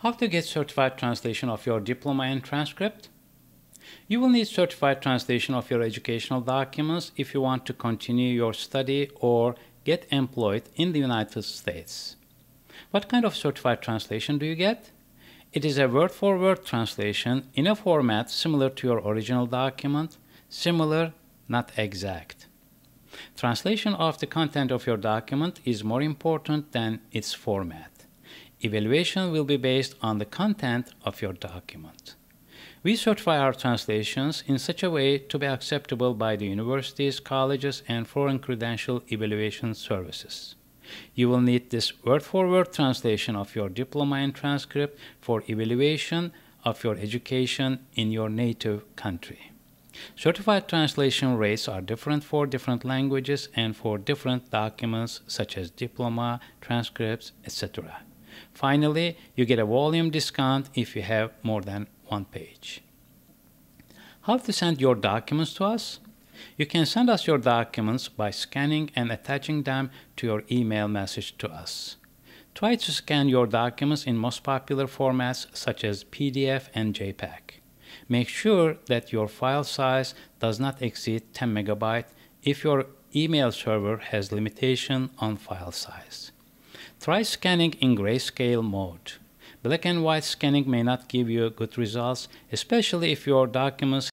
How to get certified translation of your diploma and transcript? You will need certified translation of your educational documents if you want to continue your study or get employed in the United States. What kind of certified translation do you get? It is a word-for-word translation in a format similar to your original document, similar, not exact. Translation of the content of your document is more important than its format. Evaluation will be based on the content of your document. We certify our translations in such a way to be acceptable by the universities, colleges, and foreign credential evaluation services. You will need this word-for-word translation of your diploma and transcript for evaluation of your education in your native country. Certified translation rates are different for different languages and for different documents such as diploma, transcripts, etc. Finally, you get a volume discount if you have more than one page. How to send your documents to us? You can send us your documents by scanning and attaching them to your email message to us. Try to scan your documents in most popular formats such as PDF and JPEG. Make sure that your file size does not exceed 10 megabytes if your email server has limitation on file size. Try scanning in grayscale mode. Black and white scanning may not give you good results, especially if your documents